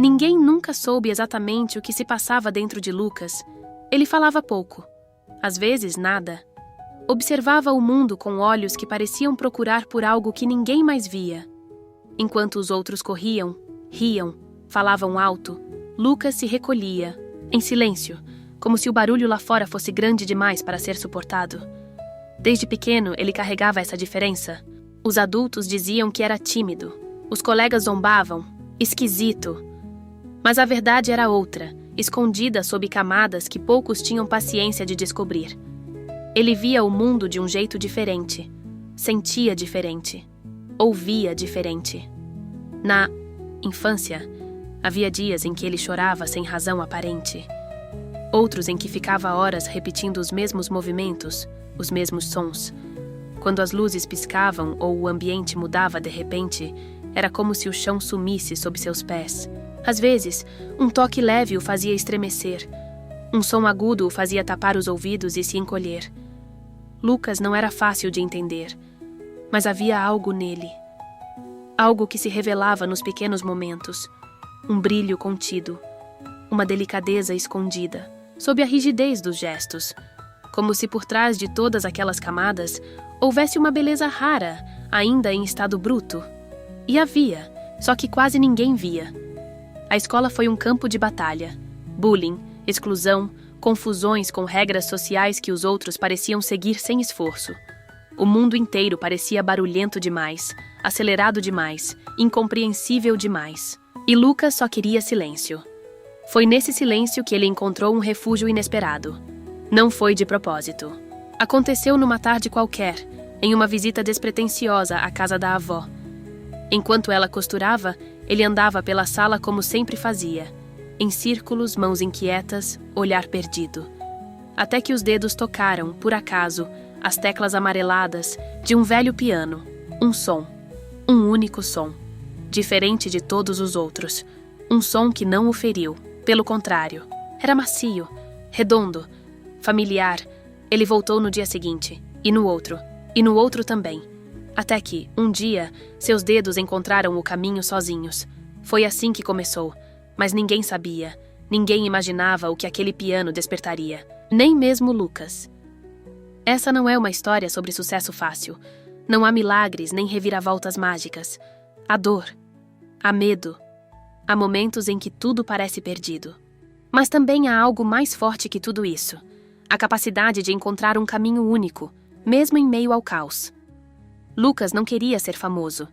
Ninguém nunca soube exatamente o que se passava dentro de Lucas. Ele falava pouco, às vezes nada. Observava o mundo com olhos que pareciam procurar por algo que ninguém mais via. Enquanto os outros corriam, riam, falavam alto, Lucas se recolhia, em silêncio, como se o barulho lá fora fosse grande demais para ser suportado. Desde pequeno, ele carregava essa diferença. Os adultos diziam que era tímido. Os colegas zombavam. Esquisito. Mas a verdade era outra, escondida sob camadas que poucos tinham paciência de descobrir. Ele via o mundo de um jeito diferente. Sentia diferente. Ouvia diferente. Na infância, havia dias em que ele chorava sem razão aparente. Outros em que ficava horas repetindo os mesmos movimentos, os mesmos sons. Quando as luzes piscavam ou o ambiente mudava de repente, era como se o chão sumisse sob seus pés. Às vezes, um toque leve o fazia estremecer. Um som agudo o fazia tapar os ouvidos e se encolher. Lucas não era fácil de entender, mas havia algo nele. Algo que se revelava nos pequenos momentos. Um brilho contido. Uma delicadeza escondida, sob a rigidez dos gestos. Como se por trás de todas aquelas camadas houvesse uma beleza rara, ainda em estado bruto. E havia, só que quase ninguém via. A escola foi um campo de batalha. Bullying, exclusão, confusões com regras sociais que os outros pareciam seguir sem esforço. O mundo inteiro parecia barulhento demais, acelerado demais, incompreensível demais. E Lucas só queria silêncio. Foi nesse silêncio que ele encontrou um refúgio inesperado. Não foi de propósito. Aconteceu numa tarde qualquer, em uma visita despretensiosa à casa da avó. Enquanto ela costurava, ele andava pela sala como sempre fazia, em círculos, mãos inquietas, olhar perdido. Até que os dedos tocaram, por acaso, as teclas amareladas de um velho piano. Um som. Um único som. Diferente de todos os outros. Um som que não o feriu. Pelo contrário. Era macio, redondo, familiar. Ele voltou no dia seguinte. E no outro também. Até que, um dia, seus dedos encontraram o caminho sozinhos. Foi assim que começou. Mas ninguém sabia. Ninguém imaginava o que aquele piano despertaria. Nem mesmo Lucas. Essa não é uma história sobre sucesso fácil. Não há milagres nem reviravoltas mágicas. Há dor. Há medo. Há momentos em que tudo parece perdido. Mas também há algo mais forte que tudo isso. A capacidade de encontrar um caminho único, mesmo em meio ao caos. Lucas não queria ser famoso.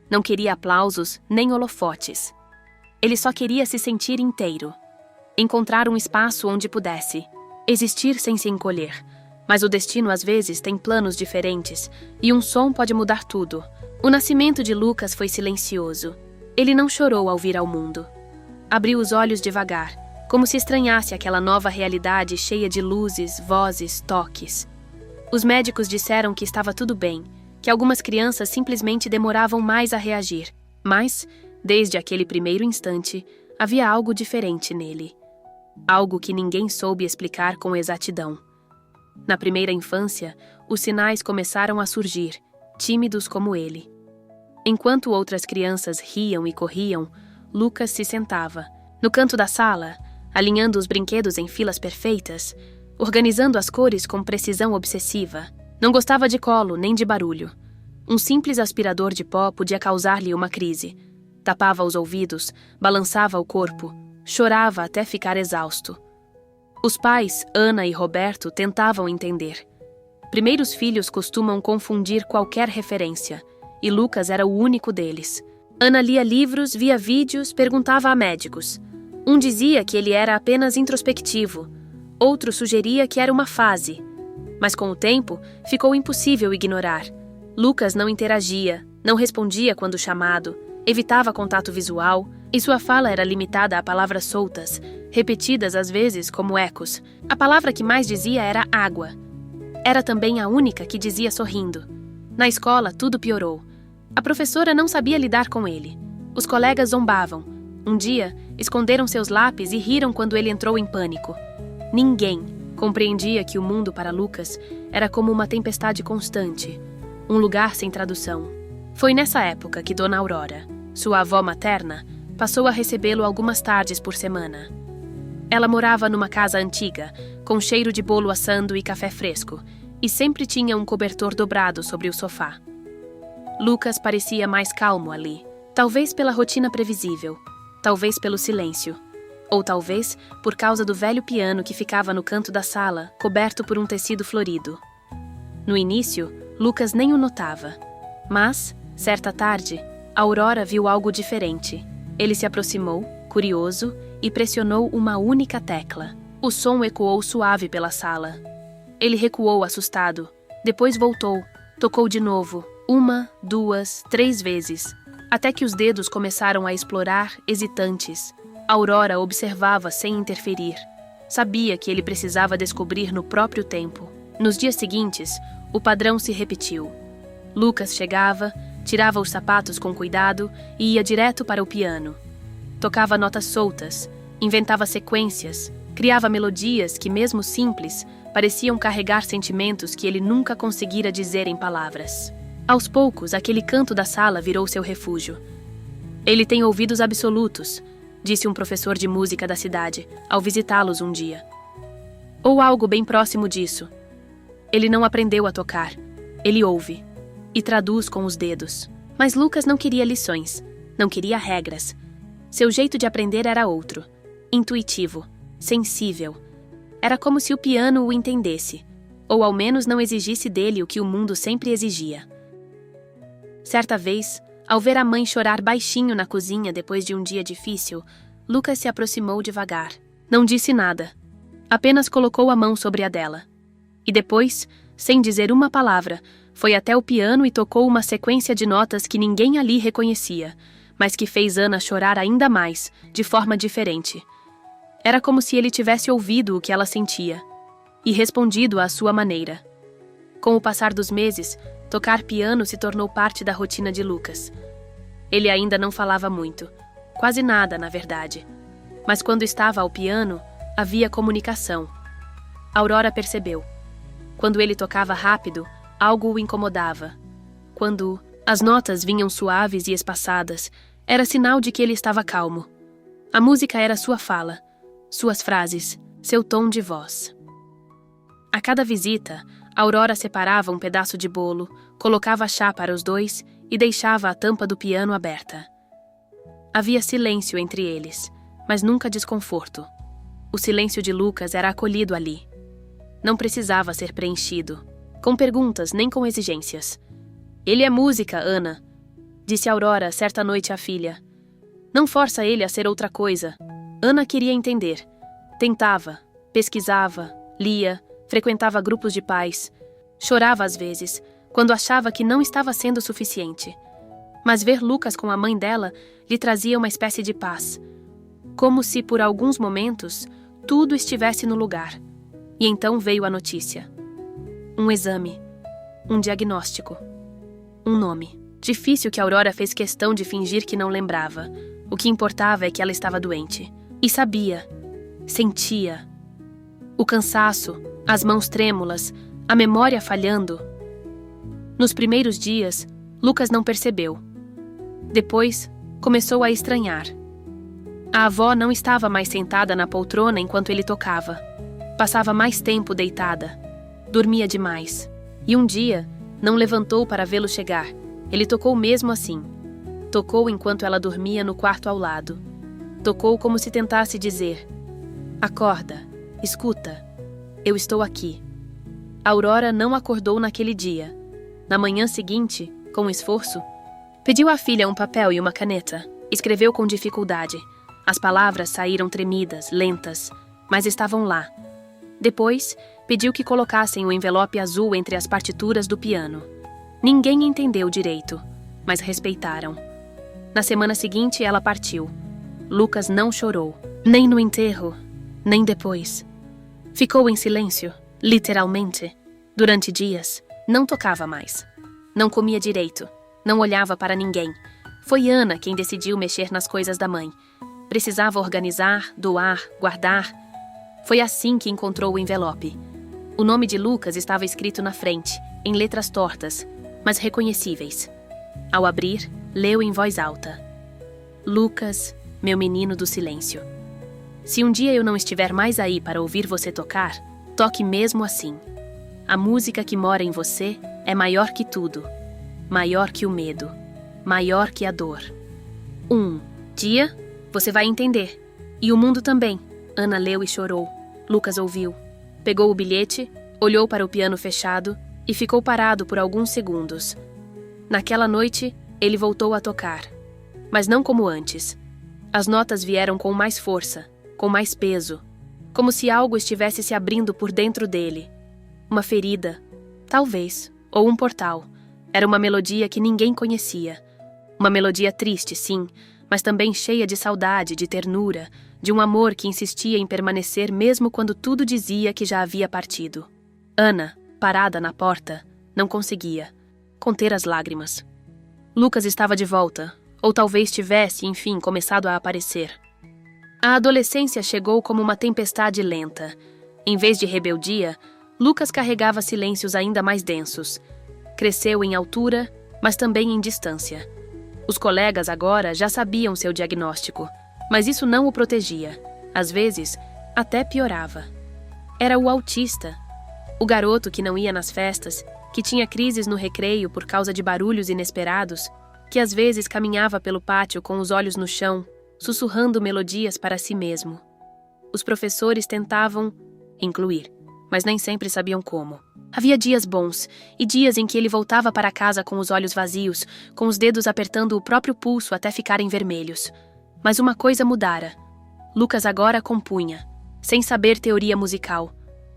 Não queria aplausos nem holofotes. Ele só queria se sentir inteiro. Encontrar um espaço onde pudesse. Existir sem se encolher. Mas o destino às vezes tem planos diferentes, e um som pode mudar tudo. O nascimento de Lucas foi silencioso. Ele não chorou ao vir ao mundo. Abriu os olhos devagar, como se estranhasse aquela nova realidade cheia de luzes, vozes, toques. Os médicos disseram que estava tudo bem, que algumas crianças simplesmente demoravam mais a reagir. Mas, desde aquele primeiro instante, havia algo diferente nele. Algo que ninguém soube explicar com exatidão. Na primeira infância, os sinais começaram a surgir, tímidos como ele. Enquanto outras crianças riam e corriam, Lucas se sentava, no canto da sala, alinhando os brinquedos em filas perfeitas, organizando as cores com precisão obsessiva. Não gostava de colo nem de barulho. Um simples aspirador de pó podia causar-lhe uma crise. Tapava os ouvidos, balançava o corpo, chorava até ficar exausto. Os pais, Ana e Roberto, tentavam entender. Primeiros filhos costumam confundir qualquer referência, e Lucas era o único deles. Ana lia livros, via vídeos, perguntava a médicos. Um dizia que ele era apenas introspectivo, outro sugeria que era uma fase. Mas com o tempo, ficou impossível ignorar. Lucas não interagia, não respondia quando chamado, evitava contato visual, e sua fala era limitada a palavras soltas, repetidas às vezes como ecos. A palavra que mais dizia era água. Era também a única que dizia sorrindo. Na escola, tudo piorou. A professora não sabia lidar com ele. Os colegas zombavam. Um dia, esconderam seus lápis e riram quando ele entrou em pânico. Ninguém compreendia que o mundo para Lucas era como uma tempestade constante, um lugar sem tradução. Foi nessa época que Dona Aurora, sua avó materna, passou a recebê-lo algumas tardes por semana. Ela morava numa casa antiga, com cheiro de bolo assando e café fresco, e sempre tinha um cobertor dobrado sobre o sofá. Lucas parecia mais calmo ali, talvez pela rotina previsível, talvez pelo silêncio, ou talvez por causa do velho piano que ficava no canto da sala, coberto por um tecido florido. No início, Lucas nem o notava, mas, certa tarde, Aurora viu algo diferente. Ele se aproximou, curioso, e pressionou uma única tecla. O som ecoou suave pela sala. Ele recuou assustado, depois voltou, tocou de novo, 1, 2, 3 vezes, até que os dedos começaram a explorar, hesitantes. Aurora observava sem interferir. Sabia que ele precisava descobrir no próprio tempo. Nos dias seguintes, o padrão se repetiu. Lucas chegava, tirava os sapatos com cuidado e ia direto para o piano. Tocava notas soltas, inventava sequências, criava melodias que, mesmo simples, pareciam carregar sentimentos que ele nunca conseguira dizer em palavras. Aos poucos, aquele canto da sala virou seu refúgio. Ele tem ouvidos absolutos, disse um professor de música da cidade, ao visitá-los um dia. Ou algo bem próximo disso. Ele não aprendeu a tocar, ele ouve, e traduz com os dedos. Mas Lucas não queria lições, não queria regras. Seu jeito de aprender era outro, intuitivo, sensível. Era como se o piano o entendesse, ou ao menos não exigisse dele o que o mundo sempre exigia. Certa vez, ao ver a mãe chorar baixinho na cozinha depois de um dia difícil, Lucas se aproximou devagar. Não disse nada, apenas colocou a mão sobre a dela. E depois, sem dizer uma palavra, foi até o piano e tocou uma sequência de notas que ninguém ali reconhecia, mas que fez Ana chorar ainda mais, de forma diferente. Era como se ele tivesse ouvido o que ela sentia e respondido à sua maneira. Com o passar dos meses, tocar piano se tornou parte da rotina de Lucas. Ele ainda não falava muito, quase nada, na verdade. Mas quando estava ao piano, havia comunicação. Aurora percebeu. Quando ele tocava rápido, algo o incomodava. Quando as notas vinham suaves e espaçadas, era sinal de que ele estava calmo. A música era sua fala, suas frases, seu tom de voz. A cada visita, Aurora separava um pedaço de bolo, colocava chá para os dois e deixava a tampa do piano aberta. Havia silêncio entre eles, mas nunca desconforto. O silêncio de Lucas era acolhido ali. Não precisava ser preenchido, com perguntas nem com exigências. Ele é música, Ana, disse Aurora certa noite à filha. Não força ele a ser outra coisa. Ana queria entender. Tentava, pesquisava, lia, frequentava grupos de pais. Chorava às vezes, quando achava que não estava sendo suficiente. Mas ver Lucas com a mãe dela lhe trazia uma espécie de paz. Como se, por alguns momentos, tudo estivesse no lugar. E então veio a notícia. Um exame. Um diagnóstico. Um nome. Difícil que Aurora fez questão de fingir que não lembrava. O que importava é que ela estava doente. E sabia. Sentia. O cansaço, as mãos trêmulas, a memória falhando. Nos primeiros dias, Lucas não percebeu. Depois, começou a estranhar. A avó não estava mais sentada na poltrona enquanto ele tocava. Passava mais tempo deitada. Dormia demais. E um dia, não levantou para vê-lo chegar. Ele tocou mesmo assim. Tocou enquanto ela dormia no quarto ao lado. Tocou como se tentasse dizer: acorda, escuta, eu estou aqui. Aurora não acordou naquele dia. Na manhã seguinte, com esforço, pediu à filha um papel e uma caneta. Escreveu com dificuldade. As palavras saíram tremidas, lentas, mas estavam lá. Depois, pediu que colocassem o envelope azul entre as partituras do piano. Ninguém entendeu direito, mas respeitaram. Na semana seguinte, ela partiu. Lucas não chorou, nem no enterro, nem depois. Ficou em silêncio, literalmente. Durante dias, não tocava mais. Não comia direito, não olhava para ninguém. Foi Ana quem decidiu mexer nas coisas da mãe. Precisava organizar, doar, guardar. Foi assim que encontrou o envelope. O nome de Lucas estava escrito na frente, em letras tortas, mas reconhecíveis. Ao abrir, leu em voz alta: Lucas meu menino do silêncio. Se um dia eu não estiver mais aí para ouvir você tocar, toque mesmo assim. A música que mora em você é maior que tudo, maior que o medo, maior que a dor. Um dia, você vai entender. E o mundo também. Ana leu e chorou. Lucas ouviu. Pegou o bilhete, olhou para o piano fechado e ficou parado por alguns segundos. Naquela noite, ele voltou a tocar. Mas não como antes. As notas vieram com mais força, com mais peso, como se algo estivesse se abrindo por dentro dele. Uma ferida, talvez, ou um portal. Era uma melodia que ninguém conhecia. Uma melodia triste, sim, mas também cheia de saudade, de ternura, de um amor que insistia em permanecer mesmo quando tudo dizia que já havia partido. Ana, parada na porta, não conseguia conter as lágrimas. Lucas estava de volta, ou talvez tivesse, enfim, começado a aparecer. A adolescência chegou como uma tempestade lenta. Em vez de rebeldia, Lucas carregava silêncios ainda mais densos. Cresceu em altura, mas também em distância. Os colegas agora já sabiam seu diagnóstico, mas isso não o protegia. Às vezes, até piorava. Era o autista, o garoto que não ia nas festas, que tinha crises no recreio por causa de barulhos inesperados, que às vezes caminhava pelo pátio com os olhos no chão, sussurrando melodias para si mesmo. Os professores tentavam incluir, mas nem sempre sabiam como. Havia dias bons e dias em que ele voltava para casa com os olhos vazios, com os dedos apertando o próprio pulso até ficarem vermelhos. Mas uma coisa mudara. Lucas agora compunha, sem saber teoria musical,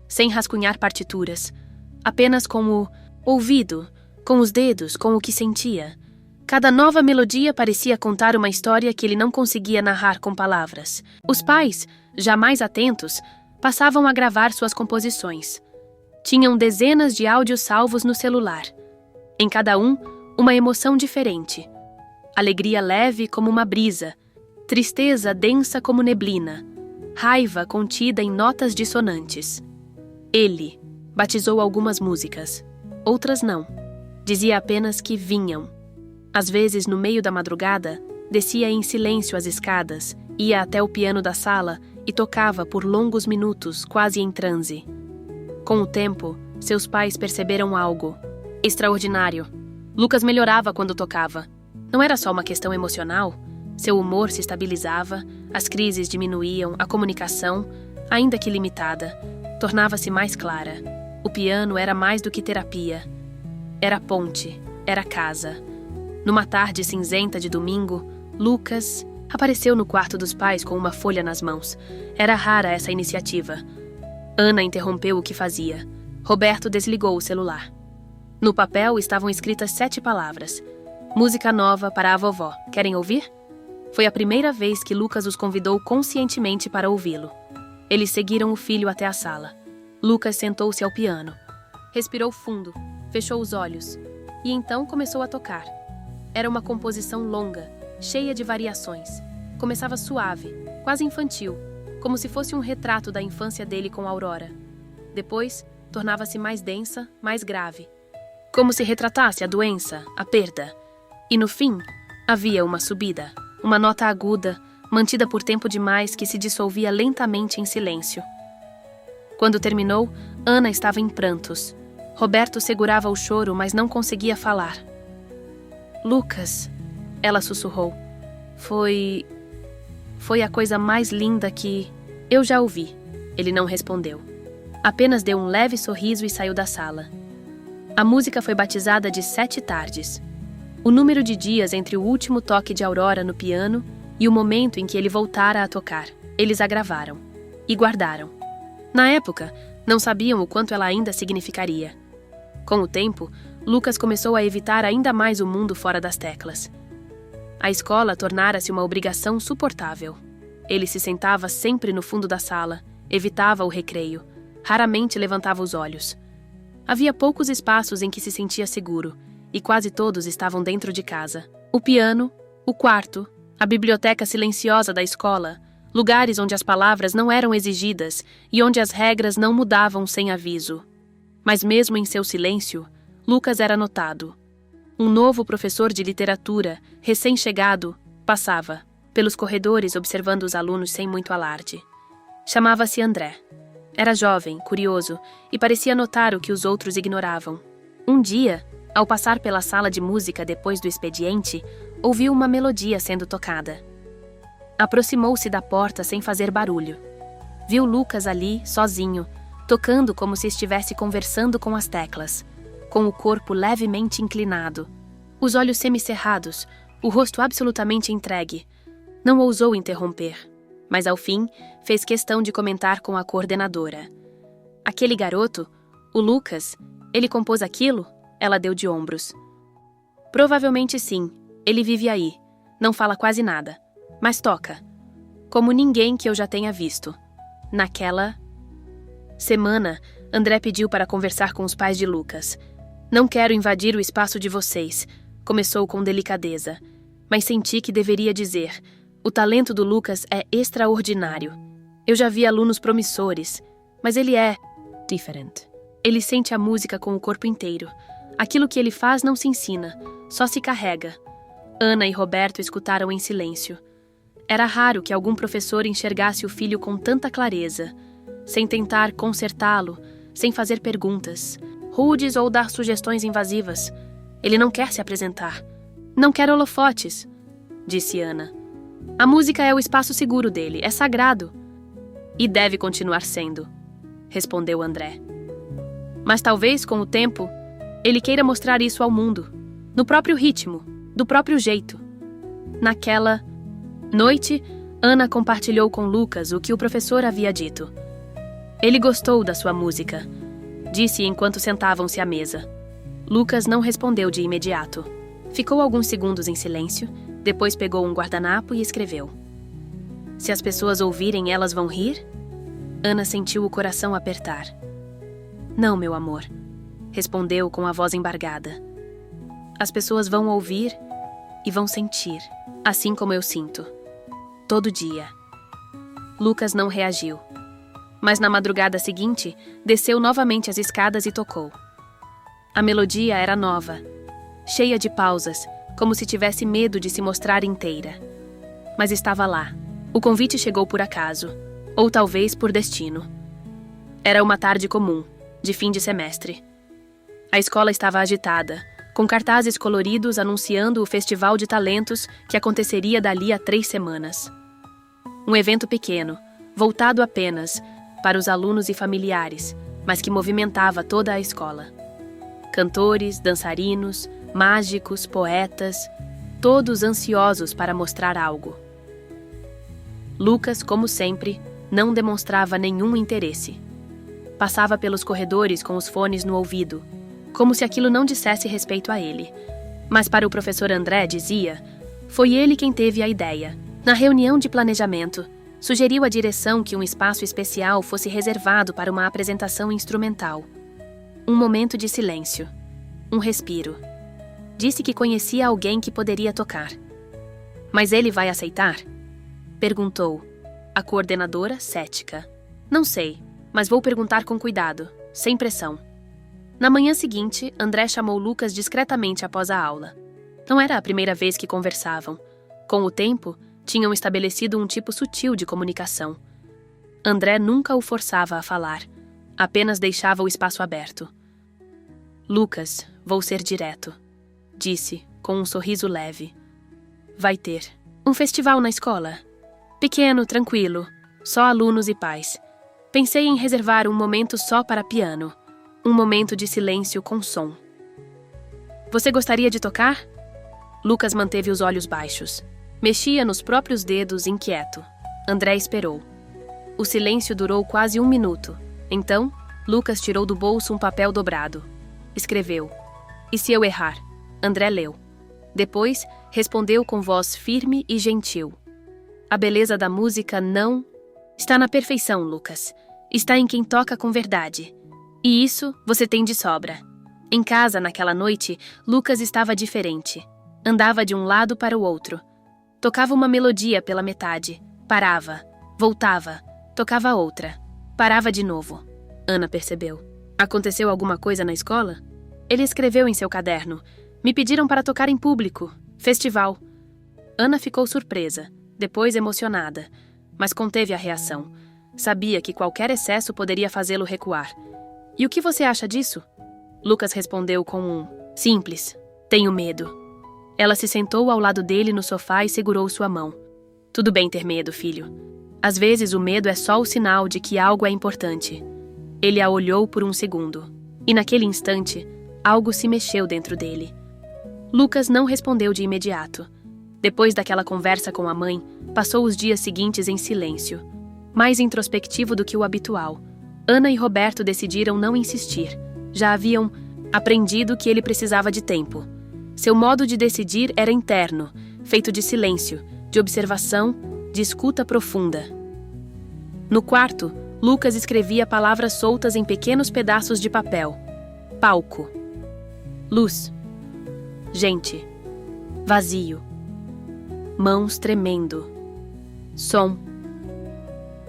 sem rascunhar partituras, apenas com o ouvido, com os dedos, com o que sentia. Cada nova melodia parecia contar uma história que ele não conseguia narrar com palavras. Os pais, já mais atentos, passavam a gravar suas composições. Tinham dezenas de áudios salvos no celular. Em cada um, uma emoção diferente. Alegria leve como uma brisa, tristeza densa como neblina, raiva contida em notas dissonantes. Ele batizou algumas músicas, outras não. Dizia apenas que vinham. Às vezes, no meio da madrugada, descia em silêncio as escadas, ia até o piano da sala e tocava por longos minutos, quase em transe. Com o tempo, seus pais perceberam algo extraordinário. Lucas melhorava quando tocava. Não era só uma questão emocional. Seu humor se estabilizava, as crises diminuíam, a comunicação, ainda que limitada, tornava-se mais clara. O piano era mais do que terapia. Era ponte, era casa. Numa tarde cinzenta de domingo, Lucas apareceu no quarto dos pais com uma folha nas mãos. Era rara essa iniciativa. Ana interrompeu o que fazia. Roberto desligou o celular. No papel estavam escritas 7 palavras. Música nova para a vovó. Querem ouvir? Foi a primeira vez que Lucas os convidou conscientemente para ouvi-lo. Eles seguiram o filho até a sala. Lucas sentou-se ao piano. Respirou fundo, fechou os olhos e então começou a tocar. Era uma composição longa, cheia de variações. Começava suave, quase infantil, como se fosse um retrato da infância dele com Aurora. Depois, tornava-se mais densa, mais grave. Como se retratasse a doença, a perda. E no fim, havia uma subida, uma nota aguda, mantida por tempo demais que se dissolvia lentamente em silêncio. Quando terminou, Ana estava em prantos. Roberto segurava o choro, mas não conseguia falar. Lucas, ela sussurrou. Foi a coisa mais linda que eu já ouvi. Ele não respondeu. Apenas deu um leve sorriso e saiu da sala. A música foi batizada de 7 tardes. O número de dias entre o último toque de Aurora no piano e o momento em que ele voltara a tocar. Eles a gravaram e guardaram. Na época, não sabiam o quanto ela ainda significaria. Com o tempo, Lucas começou a evitar ainda mais o mundo fora das teclas. A escola tornara-se uma obrigação suportável. Ele se sentava sempre no fundo da sala, evitava o recreio, raramente levantava os olhos. Havia poucos espaços em que se sentia seguro, e quase todos estavam dentro de casa. O piano, o quarto, a biblioteca silenciosa da escola, lugares onde as palavras não eram exigidas e onde as regras não mudavam sem aviso. Mas mesmo em seu silêncio, Lucas era notado. Um novo professor de literatura, recém-chegado, passava. pelos corredores observando os alunos sem muito alarde. Chamava-se André. Era jovem, curioso, e parecia notar o que os outros ignoravam. Um dia, ao passar pela sala de música depois do expediente, ouviu uma melodia sendo tocada. Aproximou-se da porta sem fazer barulho. Viu Lucas ali, sozinho, tocando como se estivesse conversando com as teclas, com o corpo levemente inclinado, os olhos semicerrados, o rosto absolutamente entregue. Não ousou interromper, mas ao fim fez questão de comentar com a coordenadora. Aquele garoto, o Lucas, ele compôs aquilo? Ela deu de ombros. Provavelmente sim, ele vive aí, não fala quase nada, mas toca, como ninguém que eu já tenha visto. Naquela semana, André pediu para conversar com os pais de Lucas. Não quero invadir o espaço de vocês, começou com delicadeza, mas senti que deveria dizer: o talento do Lucas é extraordinário. Eu já vi alunos promissores, mas ele é diferente. Ele sente a música com o corpo inteiro. Aquilo que ele faz não se ensina, só se carrega. Ana e Roberto escutaram em silêncio. Era raro que algum professor enxergasse o filho com tanta clareza, sem tentar consertá-lo, sem fazer perguntas, rudes ou dar sugestões invasivas. Ele não quer se apresentar. Não quer holofotes, disse Ana. A música é o espaço seguro dele, é sagrado. E deve continuar sendo, respondeu André. Mas talvez, com o tempo, ele queira mostrar isso ao mundo, no próprio ritmo, do próprio jeito. Naquela noite, Ana compartilhou com Lucas o que o professor havia dito. Ele gostou da sua música, disse enquanto sentavam-se à mesa. Lucas não respondeu de imediato. Ficou alguns segundos em silêncio, depois pegou um guardanapo e escreveu. Se as pessoas ouvirem, elas vão rir? Ana sentiu o coração apertar. Não, meu amor, respondeu com a voz embargada. As pessoas vão ouvir e vão sentir, assim como eu sinto. Todo dia. Lucas não reagiu. Mas na madrugada seguinte, desceu novamente as escadas e tocou. A melodia era nova, cheia de pausas, como se tivesse medo de se mostrar inteira. Mas estava lá. O convite chegou por acaso, ou talvez por destino. Era uma tarde comum, de fim de semestre. A escola estava agitada, com cartazes coloridos anunciando o Festival de Talentos que aconteceria dali a 3 semanas. Um evento pequeno, voltado apenas para os alunos e familiares, mas que movimentava toda a escola. Cantores, dançarinos, mágicos, poetas, todos ansiosos para mostrar algo. Lucas, como sempre, não demonstrava nenhum interesse. Passava pelos corredores com os fones no ouvido, como se aquilo não dissesse respeito a ele. Mas para o professor André, dizia, foi ele quem teve a ideia. Na reunião de planejamento, sugeriu à direção que um espaço especial fosse reservado para uma apresentação instrumental. Um momento de silêncio. Um respiro. Disse que conhecia alguém que poderia tocar. Mas ele vai aceitar? Perguntou. A coordenadora, cética. Não sei, mas vou perguntar com cuidado, sem pressão. Na manhã seguinte, André chamou Lucas discretamente após a aula. Não era a primeira vez que conversavam. Com o tempo, tinham estabelecido um tipo sutil de comunicação. André nunca o forçava a falar, apenas deixava o espaço aberto. Lucas, vou ser direto, disse, com um sorriso leve. Vai ter um festival na escola. Pequeno, tranquilo, só alunos e pais. Pensei em reservar um momento só para piano, um momento de silêncio com som. Você gostaria de tocar? Lucas manteve os olhos baixos. Mexia nos próprios dedos, inquieto. André esperou. O silêncio durou quase 1 minuto. Então, Lucas tirou do bolso um papel dobrado. Escreveu. E se eu errar? André leu. Depois, respondeu com voz firme e gentil. A beleza da música não está na perfeição, Lucas. Está em quem toca com verdade. E isso você tem de sobra. Em casa, naquela noite, Lucas estava diferente. Andava de um lado para o outro. Tocava uma melodia pela metade. Parava. Voltava. Tocava outra. Parava de novo. Ana percebeu. Aconteceu alguma coisa na escola? Ele escreveu em seu caderno. Me pediram para tocar em público. Festival. Ana ficou surpresa. depois emocionada, mas conteve a reação. Sabia que qualquer excesso poderia fazê-lo recuar. E o que você acha disso? Lucas respondeu com um simples: tenho medo. Ela se sentou ao lado dele no sofá e segurou sua mão. Tudo bem ter medo, filho. Às vezes o medo é só o sinal de que algo é importante. Ele a olhou por um segundo. E naquele instante, algo se mexeu dentro dele. Lucas não respondeu de imediato. Depois daquela conversa com a mãe, passou os dias seguintes em silêncio, mais introspectivo do que o habitual. Ana e Roberto decidiram não insistir. Já haviam aprendido que ele precisava de tempo. Seu modo de decidir era interno, feito de silêncio, de observação, de escuta profunda. No quarto, Lucas escrevia palavras soltas em pequenos pedaços de papel. Palco. Luz. Gente. Vazio. Mãos tremendo. Som.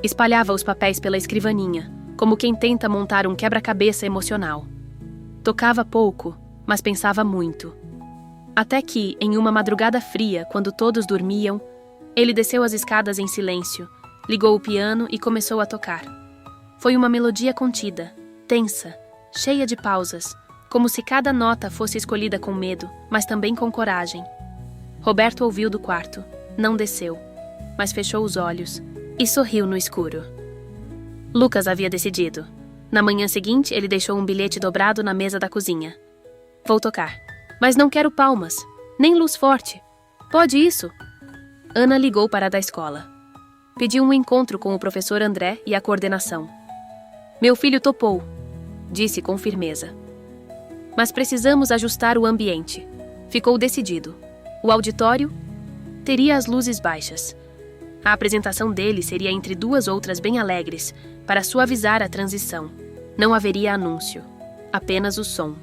Espalhava os papéis pela escrivaninha, como quem tenta montar um quebra-cabeça emocional. Tocava pouco, mas pensava muito. Até que, em uma madrugada fria, quando todos dormiam, ele desceu as escadas em silêncio, ligou o piano e começou a tocar. Foi uma melodia contida, tensa, cheia de pausas, como se cada nota fosse escolhida com medo, mas também com coragem. Roberto ouviu do quarto, não desceu, mas fechou os olhos e sorriu no escuro. Lucas havia decidido. Na manhã seguinte, ele deixou um bilhete dobrado na mesa da cozinha. Vou tocar, mas não quero palmas, nem luz forte. Pode isso? Ana ligou para a da escola. Pediu um encontro com o professor André e a coordenação. Meu filho topou, disse com firmeza. Mas precisamos ajustar o ambiente. Ficou decidido. O auditório teria as luzes baixas. A apresentação dele seria entre duas outras bem alegres, para suavizar a transição. Não haveria anúncio, apenas o som.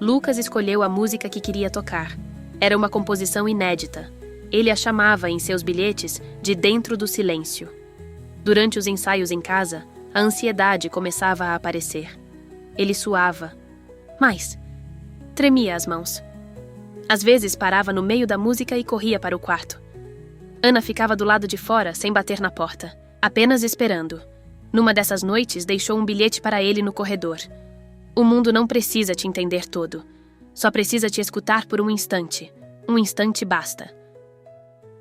Lucas escolheu a música que queria tocar. Era uma composição inédita. Ele a chamava em seus bilhetes de Dentro do Silêncio. Durante os ensaios em casa, a ansiedade começava a aparecer. Ele suava, mas tremia as mãos. Às vezes parava no meio da música e corria para o quarto. Ana ficava do lado de fora, sem bater na porta, apenas esperando. Numa dessas noites, deixou um bilhete para ele no corredor. O mundo não precisa te entender todo. Só precisa te escutar por um instante. Um instante basta.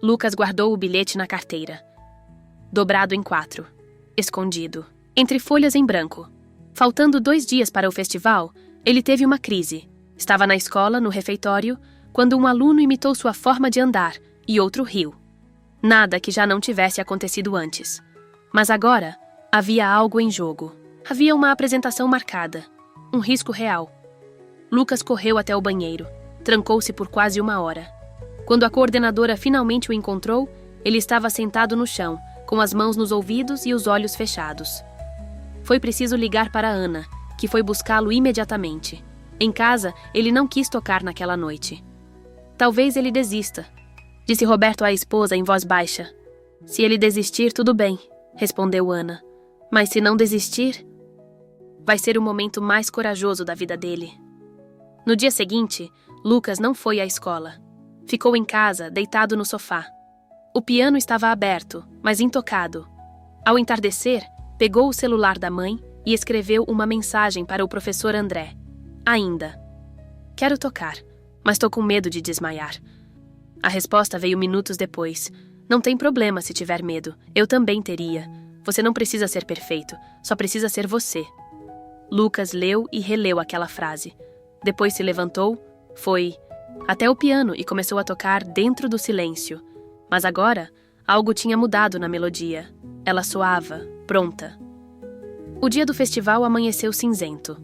Lucas guardou o bilhete na carteira. Dobrado em 4. Escondido. Entre folhas em branco. Faltando 2 dias para o festival, ele teve uma crise. Estava na escola, no refeitório, quando um aluno imitou sua forma de andar e outro riu. Nada que já não tivesse acontecido antes. Mas agora, havia algo em jogo. Havia uma apresentação marcada. Um risco real. Lucas correu até o banheiro. Trancou-se por quase 1 hora. Quando a coordenadora finalmente o encontrou, ele estava sentado no chão, com as mãos nos ouvidos e os olhos fechados. Foi preciso ligar para Ana, que foi buscá-lo imediatamente. Em casa, ele não quis tocar naquela noite. Talvez ele desista, disse Roberto à esposa em voz baixa. Se ele desistir, tudo bem, respondeu Ana. Mas se não desistir, vai ser o momento mais corajoso da vida dele. No dia seguinte, Lucas não foi à escola. Ficou em casa, deitado no sofá. O piano estava aberto, mas intocado. Ao entardecer, pegou o celular da mãe e escreveu uma mensagem para o professor André. Ainda. Quero tocar, mas tô com medo de desmaiar. A resposta veio minutos depois. Não tem problema se tiver medo. Eu também teria. Você não precisa ser perfeito, só precisa ser você. Lucas leu e releu aquela frase. Depois se levantou, foi até o piano e começou a tocar Dentro do Silêncio. Mas agora, algo tinha mudado na melodia. Ela soava, pronta. O dia do festival amanheceu cinzento.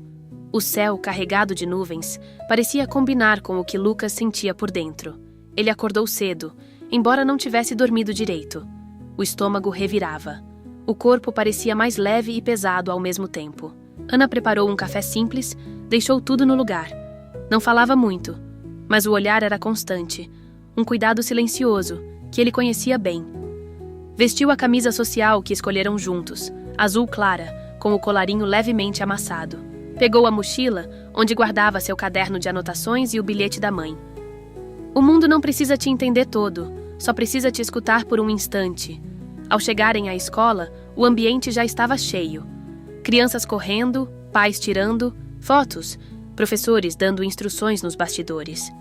O céu, carregado de nuvens, parecia combinar com o que Lucas sentia por dentro. Ele acordou cedo, embora não tivesse dormido direito. O estômago revirava. O corpo parecia mais leve e pesado ao mesmo tempo. Ana preparou um café simples, deixou tudo no lugar. Não falava muito, mas o olhar era constante, um cuidado silencioso, que ele conhecia bem. Vestiu a camisa social que escolheram juntos, azul clara, com o colarinho levemente amassado. Pegou a mochila, onde guardava seu caderno de anotações e o bilhete da mãe. O mundo não precisa te entender todo, Só precisa te escutar por um instante. Ao chegarem à escola, o ambiente já estava cheio. Crianças correndo, pais tirando, fotos, professores dando instruções nos bastidores.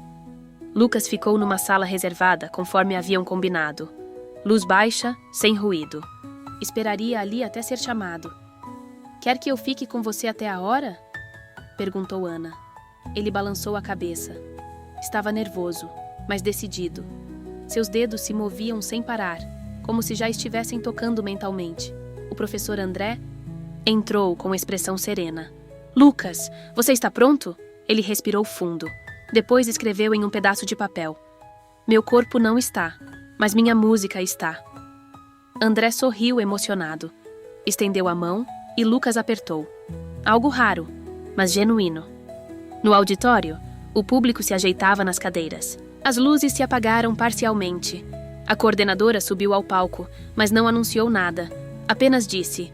Lucas ficou numa sala reservada, conforme haviam combinado. Luz baixa, sem ruído. Esperaria ali até ser chamado. Quer que eu fique com você até a hora? Perguntou Ana. Ele balançou a cabeça. Estava nervoso, mas decidido. Seus dedos se moviam sem parar, como se já estivessem tocando mentalmente. O professor André entrou com expressão serena. Lucas, você está pronto? Ele respirou fundo. Depois escreveu em um pedaço de papel. Meu corpo não está, mas minha música está. André sorriu emocionado. Estendeu a mão e Lucas apertou. Algo raro, mas genuíno. No auditório, o público se ajeitava nas cadeiras. As luzes se apagaram parcialmente. A coordenadora subiu ao palco, mas não anunciou nada. Apenas disse: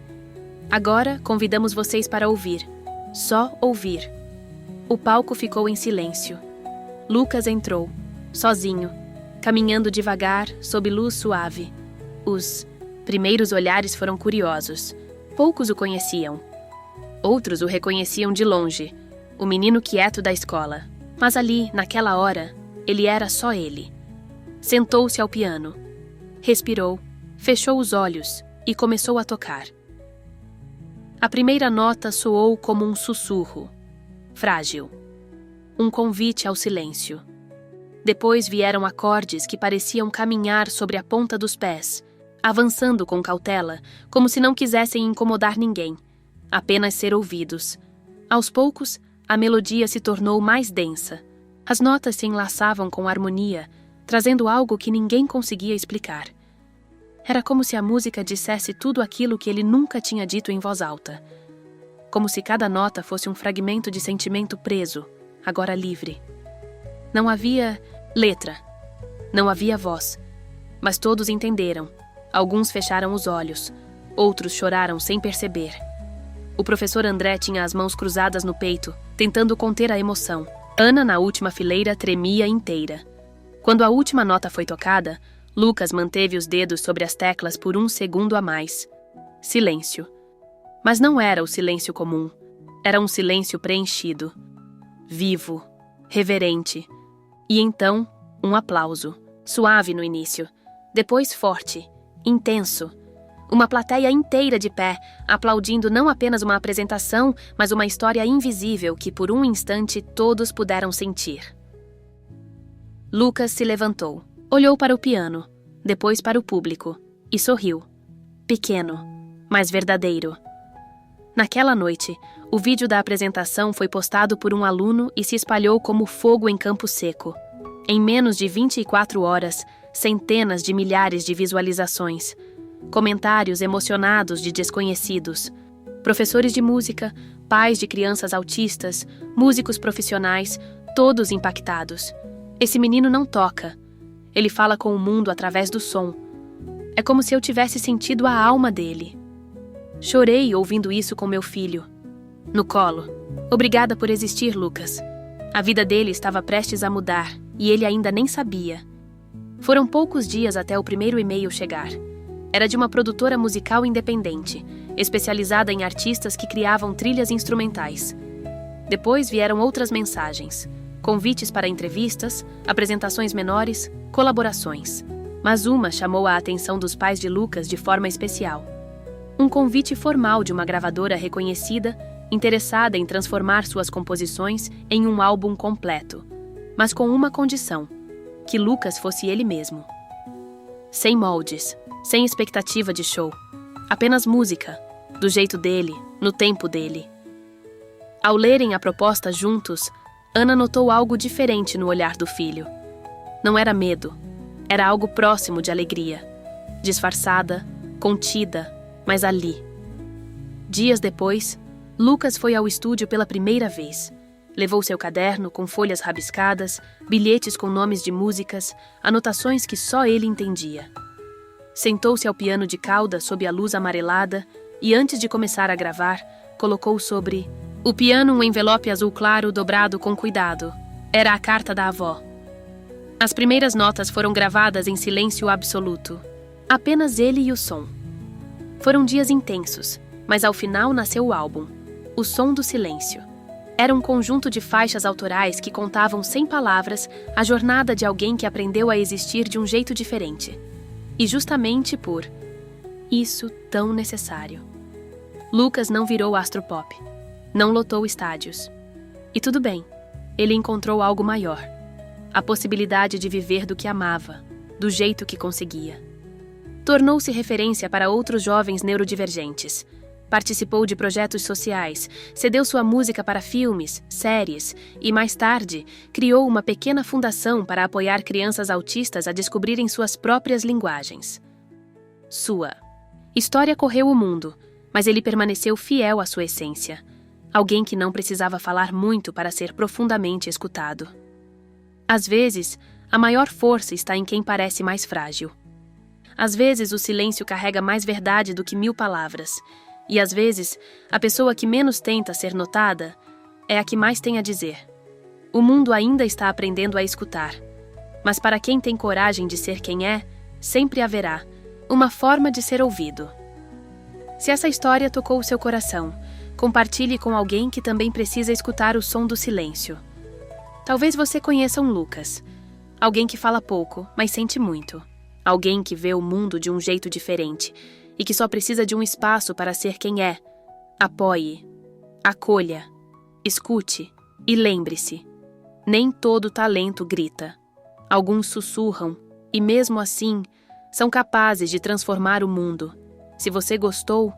agora convidamos vocês para ouvir. Só ouvir. O palco ficou em silêncio. Lucas entrou, sozinho, caminhando devagar, sob luz suave. Os primeiros olhares foram curiosos. Poucos o conheciam. Outros o reconheciam de longe, o menino quieto da escola. Mas ali, naquela hora, ele era só ele. Sentou-se ao piano. Respirou, fechou os olhos e começou a tocar. A primeira nota soou como um sussurro, frágil. Um convite ao silêncio. Depois vieram acordes que pareciam caminhar sobre a ponta dos pés, avançando com cautela, como se não quisessem incomodar ninguém, apenas ser ouvidos. Aos poucos, a melodia se tornou mais densa. As notas se enlaçavam com harmonia, trazendo algo que ninguém conseguia explicar. Era como se a música dissesse tudo aquilo que ele nunca tinha dito em voz alta. Como se cada nota fosse um fragmento de sentimento preso, agora livre. Não havia letra, não havia voz, mas todos entenderam. Alguns fecharam os olhos, outros choraram sem perceber. O professor André tinha as mãos cruzadas no peito, tentando conter a emoção. Ana, na última fileira, tremia inteira. Quando a última nota foi tocada, Lucas manteve os dedos sobre as teclas por um segundo a mais. Silêncio. Mas não era o silêncio comum. Era um silêncio preenchido. Vivo. Reverente. E então, um aplauso. Suave no início. Depois forte. Intenso. Uma plateia inteira de pé, aplaudindo não apenas uma apresentação, mas uma história invisível que por um instante todos puderam sentir. Lucas se levantou, olhou para o piano, depois para o público, e sorriu. Pequeno, mas verdadeiro. Naquela noite, o vídeo da apresentação foi postado por um aluno e se espalhou como fogo em campo seco. Em menos de 24 horas, centenas de milhares de visualizações. Comentários emocionados de desconhecidos. Professores de música, pais de crianças autistas, músicos profissionais, todos impactados. Esse menino não toca. Ele fala com o mundo através do som. É como se eu tivesse sentido a alma dele. Chorei ouvindo isso com meu filho. No colo. Obrigada por existir, Lucas. A vida dele estava prestes a mudar, e ele ainda nem sabia. Foram poucos dias até o primeiro e-mail chegar. Era de uma produtora musical independente, especializada em artistas que criavam trilhas instrumentais. Depois vieram outras mensagens, convites para entrevistas, apresentações menores, colaborações. Mas uma chamou a atenção dos pais de Lucas de forma especial. Um convite formal de uma gravadora reconhecida, interessada em transformar suas composições em um álbum completo, mas com uma condição: que Lucas fosse ele mesmo. Sem moldes, sem expectativa de show. Apenas música, do jeito dele, no tempo dele. Ao lerem a proposta juntos, Ana notou algo diferente no olhar do filho. Não era medo, era algo próximo de alegria. Disfarçada, contida, mas ali. Dias depois, Lucas foi ao estúdio pela primeira vez. Levou seu caderno com folhas rabiscadas, bilhetes com nomes de músicas, anotações que só ele entendia. Sentou-se ao piano de cauda sob a luz amarelada e, antes de começar a gravar, colocou sobre o piano um envelope azul claro dobrado com cuidado. Era a carta da avó. As primeiras notas foram gravadas em silêncio absoluto. Apenas ele e o som. Foram dias intensos, mas ao final nasceu o álbum, O Som do Silêncio. Era um conjunto de faixas autorais que contavam sem palavras a jornada de alguém que aprendeu a existir de um jeito diferente. E justamente por isso tão necessário. Lucas não virou astropop, não lotou estádios. E tudo bem, ele encontrou algo maior. A possibilidade de viver do que amava, do jeito que conseguia. Tornou-se referência para outros jovens neurodivergentes. Participou de projetos sociais, cedeu sua música para filmes, séries e, mais tarde, criou uma pequena fundação para apoiar crianças autistas a descobrirem suas próprias linguagens. Sua história correu o mundo, mas ele permaneceu fiel à sua essência. Alguém que não precisava falar muito para ser profundamente escutado. Às vezes, a maior força está em quem parece mais frágil. Às vezes, o silêncio carrega mais verdade do que 1000 palavras. E às vezes, a pessoa que menos tenta ser notada é a que mais tem a dizer. O mundo ainda está aprendendo a escutar. Mas para quem tem coragem de ser quem é, sempre haverá uma forma de ser ouvido. Se essa história tocou o seu coração, compartilhe com alguém que também precisa escutar o som do silêncio. Talvez você conheça um Lucas. Alguém que fala pouco, mas sente muito. Alguém que vê o mundo de um jeito diferente e que só precisa de um espaço para ser quem é. Apoie, acolha, escute e lembre-se. Nem todo talento grita. Alguns sussurram e, mesmo assim, são capazes de transformar o mundo. Se você gostou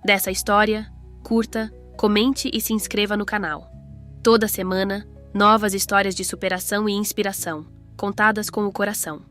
dessa história, curta, comente e se inscreva no canal. Toda semana, novas histórias de superação e inspiração, contadas com o coração.